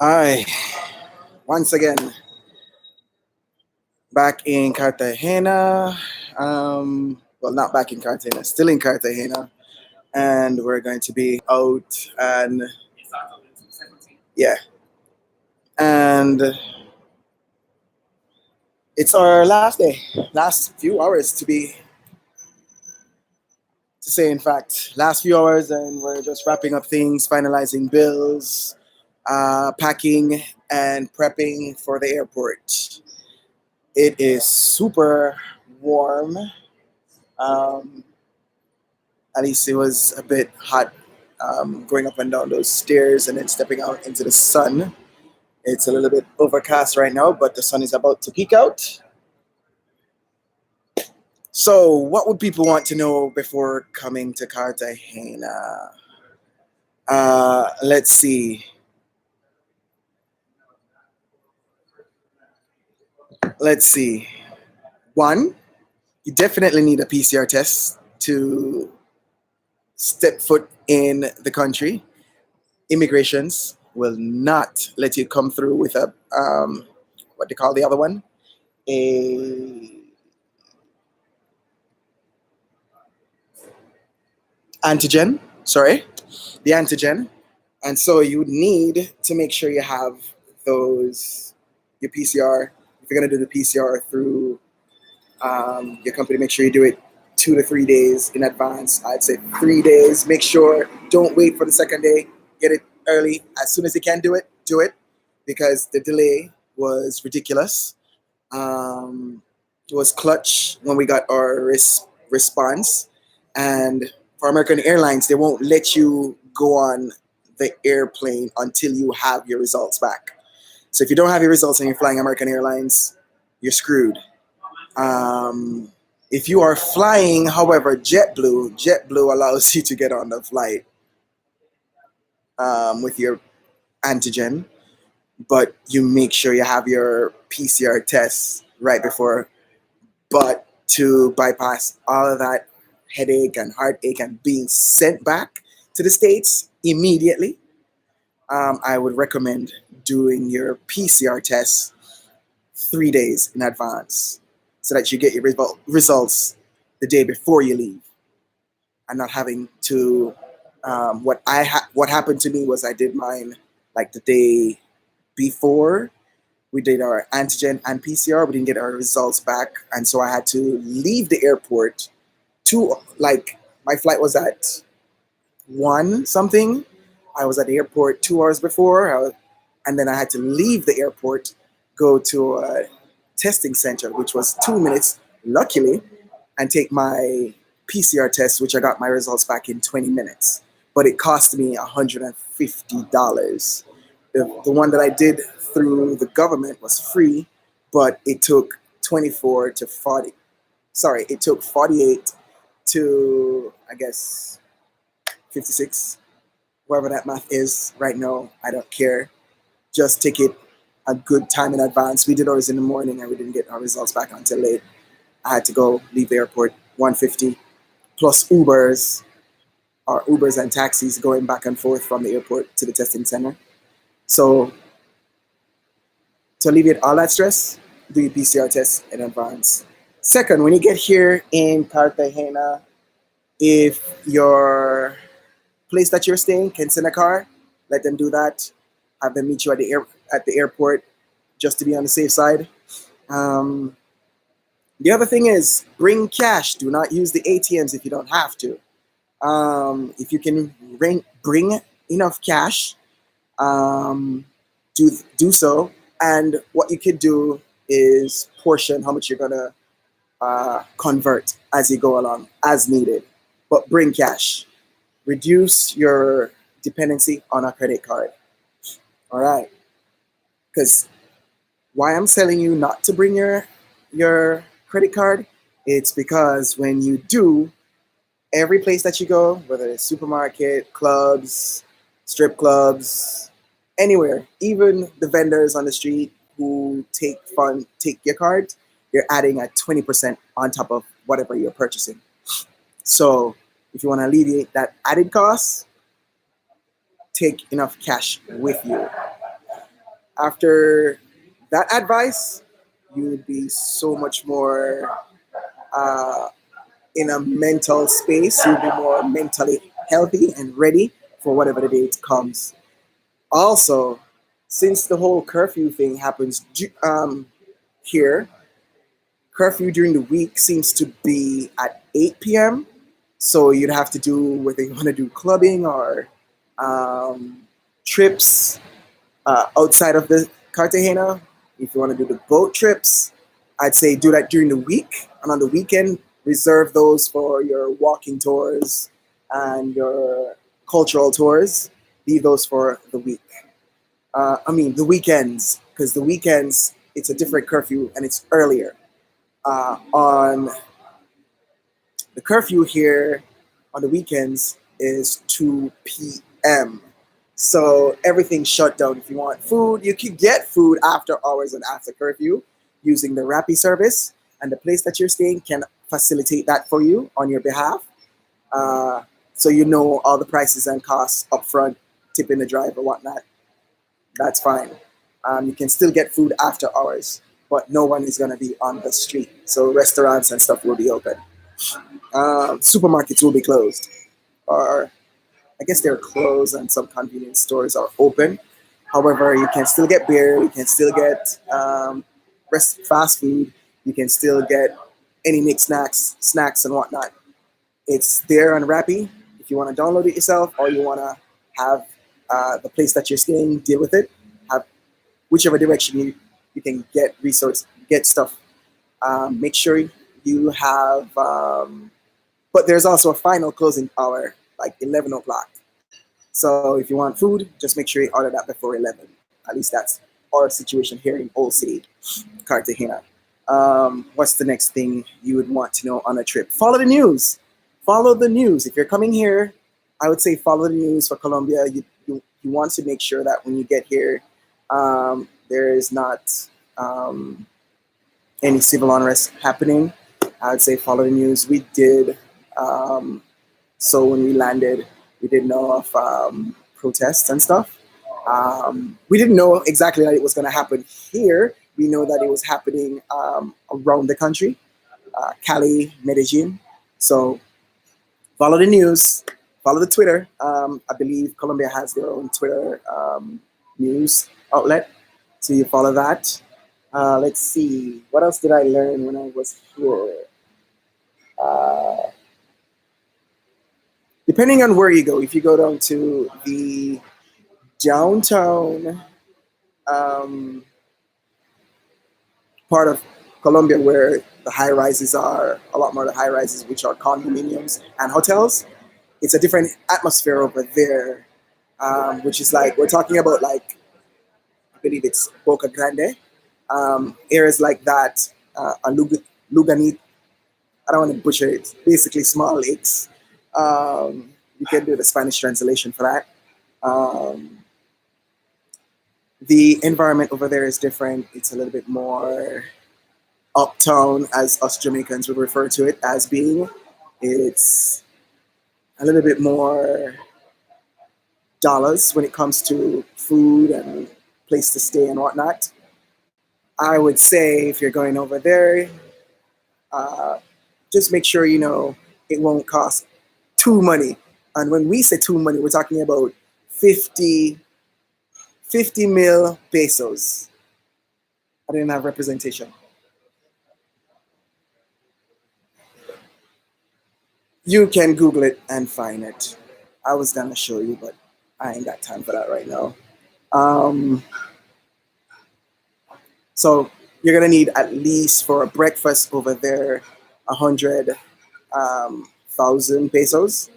Hi, once again, back in Cartagena. Well, not back in Cartagena, still in Cartagena. And we're going to be out and yeah. And it's our last day, last few hours to say, in fact, last few hours, and we're just wrapping up things, finalizing bills, packing, and prepping for the airport. It is super warm. Um, at least it was a bit hot going up and down those stairs and then stepping out into the sun. It's a little bit overcast right now, but the sun is about to peek out. So, what would people want to know before coming to Cartagena? Let's see. Let's see. One, you definitely need a PCR test to step foot in the country. Immigrations will not let you come through with a what they call the other one, a antigen. Sorry, the antigen, and so you would need to make sure you have those your PCR. If you're gonna do the PCR through your company, make sure you do it 2 to 3 days in advance. I'd say 3 days. Make sure don't wait for the second day. Get it early as soon as you can. Do it because the delay was ridiculous. Um, it was clutch when we got our response. And for American Airlines, they won't let you go on the airplane until you have your results back. So if you don't have your results and you're flying American Airlines, you're screwed. Um, if you are flying, however, JetBlue allows you to get on the flight with your antigen, but you make sure you have your PCR test right before. But to bypass all of that headache and heartache and being sent back to the States immediately, I would recommend doing your PCR test 3 days in advance so that you get your results the day before you leave and not having to. What happened to me was I did mine like the day before we did our antigen and PCR. We didn't get our results back, and so I had to leave the airport. Like my flight was at one something. I was at the airport 2 hours before, and then I had to leave the airport, go to a testing center, which was 2 minutes, luckily, and take my PCR test, which I got my results back in 20 minutes. But it cost me $150. The one that I did through the government was free, but it took 24 to 40. Sorry, it took 48 to, I guess, 56, whatever that math is right now. I don't care. Just take it a good time in advance. We did ours in the morning and we didn't get our results back until late. I had to go leave the airport 150 plus Ubers and taxis going back and forth from the airport to the testing center. So to alleviate all that stress, do your PCR test in advance. Second, when you get here in Cartagena, if your place that you're staying can send a car, let them do that. Have them meet you at the airport just to be on the safe side. Um, the other thing is bring cash. Do not use the ATMs if you don't have to. If you can bring enough cash, um, do so. And what you could do is portion how much you're gonna convert as you go along, as needed. But bring cash. Reduce your dependency on a credit card. All right. Because why I'm telling you not to bring your credit card, it's because when you do, every place that you go, whether it's supermarket, clubs, strip clubs, anywhere, even the vendors on the street who take your card, you're adding a 20% on top of whatever you're purchasing. So if you want to alleviate that added cost, take enough cash with you. After that advice, you would be so much more uh, in a mental space. You'll be more mentally healthy and ready for whatever the date comes. Also, since the whole curfew thing happens here, curfew during the week seems to be at 8 p.m. So you'd have to do whether you want to do clubbing or um, trips outside of the Cartagena. If you want to do the boat trips, I'd say do that during the week. And on the weekend, reserve those for your walking tours and your cultural tours. Leave those for the week. The weekends, because the weekends, it's a different curfew and it's earlier. On the curfew here on the weekends is 2 p.m. So everything's shut down. If you want food, you can get food after hours and after curfew using the Rappi service, and the place that you're staying can facilitate that for you on your behalf. Uh, so you know all the prices and costs up front, tipping the driver, whatnot. That's fine. You can still get food after hours, but no one is going to be on the street. So restaurants and stuff will be open. Supermarkets will be closed, or I guess they're closed, and some convenience stores are open. However, you can still get beer, you can still get fast food, you can still get any mixed snacks and whatnot. It's there on Rappi. If you want to download it yourself, or you want to have the place that you're staying deal with it, have whichever direction you can get stuff. Make sure you have. But there's also a final closing hour, like 11 o'clock. So if you want food, just make sure you order that before 11. At least that's our situation here in Old City, Cartagena. What's the next thing you would want to know on a trip? Follow the news. Follow the news. If you're coming here, I would say follow the news for Colombia. You want to make sure that when you get here, there is not any civil unrest happening. I would say follow the news. We did. So when we landed, we did know of protests and stuff. We didn't know exactly that it was going to happen here. We know that it was happening around the country, Cali, Medellin. So follow the news, follow the Twitter. I believe Colombia has their own Twitter news outlet. So you follow that. Let's see. What else did I learn when I was here? Depending on where you go, if you go down to the downtown part of Colombia where the high rises are, a lot more of the high rises, which are condominiums and hotels, it's a different atmosphere over there, which is like, we're talking about like, I believe it's Boca Grande, areas like that, Luganit, I don't want to butcher it, basically small lakes. You can do the Spanish translation for that. The environment over there is different. It's a little bit more uptown, as us Jamaicans would refer to it as being. It's a little bit more dollars when it comes to food and place to stay and whatnot. I would say if you're going over there, uh, just make sure you know it won't cost too money. And when we say too money, we're talking about 50 mil pesos. I didn't have representation. You can Google it and find it. I was gonna show you, but I ain't got time for that right now. Um, so you're gonna need at least for a breakfast over there 100,000 pesos.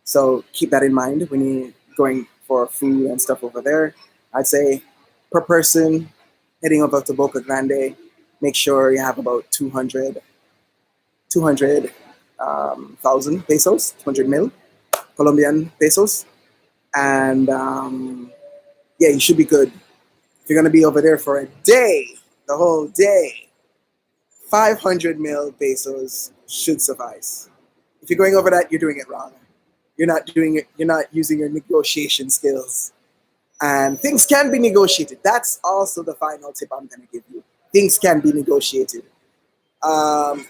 So keep that in mind when you're going for food and stuff over there. I'd say per person heading over to Boca Grande, make sure you have about 200,000 pesos, 200 mil Colombian pesos. And yeah, you should be good. If you're going to be over there for a day, the whole day, 500 mil pesos should suffice. If you're going over that, you're doing it wrong. You're not doing it. You're not using your negotiation skills. And things can be negotiated. That's also the final tip I'm going to give you. Things can be negotiated.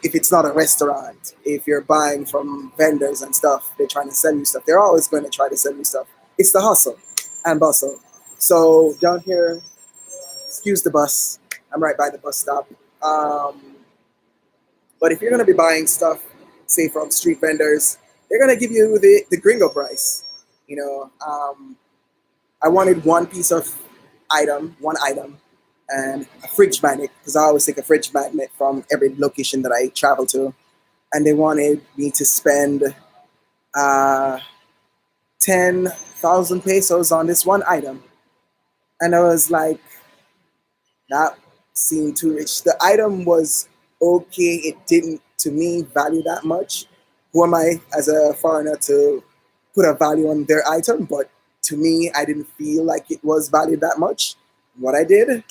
If it's not a restaurant, if you're buying from vendors and stuff, they're trying to sell you stuff. They're always going to try to sell you stuff. It's the hustle and bustle. So down here, excuse the bus. I'm right by the bus stop. But if you're going to be buying stuff, say from street vendors, they're going to give you the gringo price. You know, I wanted one item, and a fridge magnet, because I always take a fridge magnet from every location that I travel to. And they wanted me to spend 10,000 pesos on this one item. And I was like, that seemed too rich. The item was okay. It didn't, to me, value that much. Who am I as a foreigner to put a value on their item? But to me, I didn't feel like it was valued that much. What I did,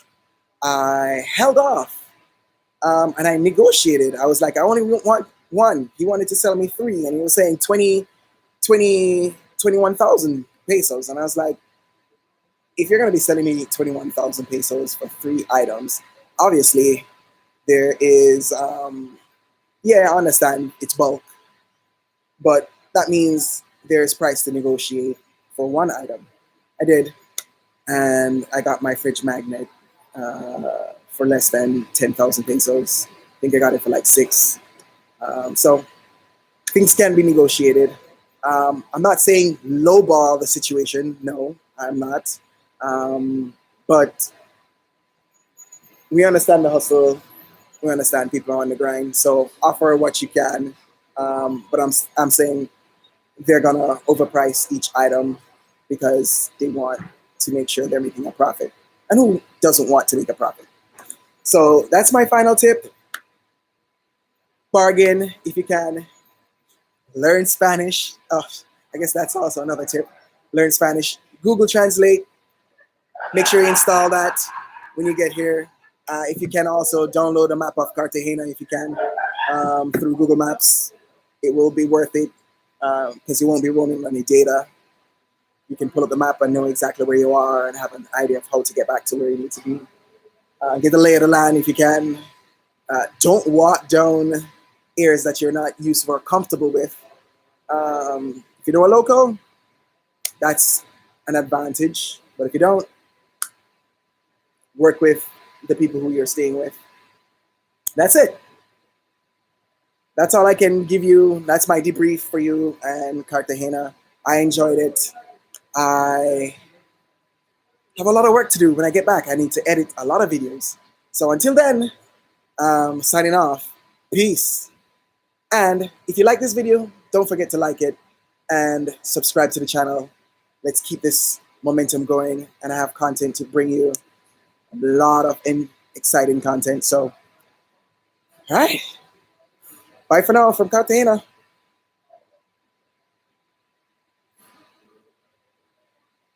I held off, and I negotiated. I was like, I only want one. He wanted to sell me three, and he was saying 21,000 pesos. And I was like, if you're going to be selling me 21,000 pesos for three items, obviously there is, yeah, I understand it's bulk, but that means there's price to negotiate for one item. I did, and I got my fridge magnet for less than 10,000 pesos. I think I got it for like six. So things can be negotiated. I'm not saying lowball the situation. No, I'm not. But we understand the hustle. We understand people are on the grind. So offer what you can. But I'm saying they're gonna overprice each item because they want to make sure they're making a profit. And who doesn't want to make a profit? So that's my final tip. Bargain if you can. Learn Spanish. Oh, I guess that's also another tip. Learn Spanish. Google Translate. Make sure you install that when you get here. If you can, also download a map of Cartagena if you can through Google Maps. It will be worth it because you won't be roaming any data. You can pull up the map and know exactly where you are and have an idea of how to get back to where you need to be. Get the lay of the land if you can. Don't walk down areas that you're not used to or comfortable with. If you know a local, that's an advantage. But if you don't, work with the people who you're staying with. That's it. That's all I can give you. That's my debrief for you and Cartagena. I enjoyed it. I have a lot of work to do when I get back. I need to edit a lot of videos. So until then, signing off. Peace. And if you like this video, don't forget to like it and subscribe to the channel. Let's keep this momentum going. And I have content to bring you, a lot of exciting content. So, all right. Bye for now from Cartagena.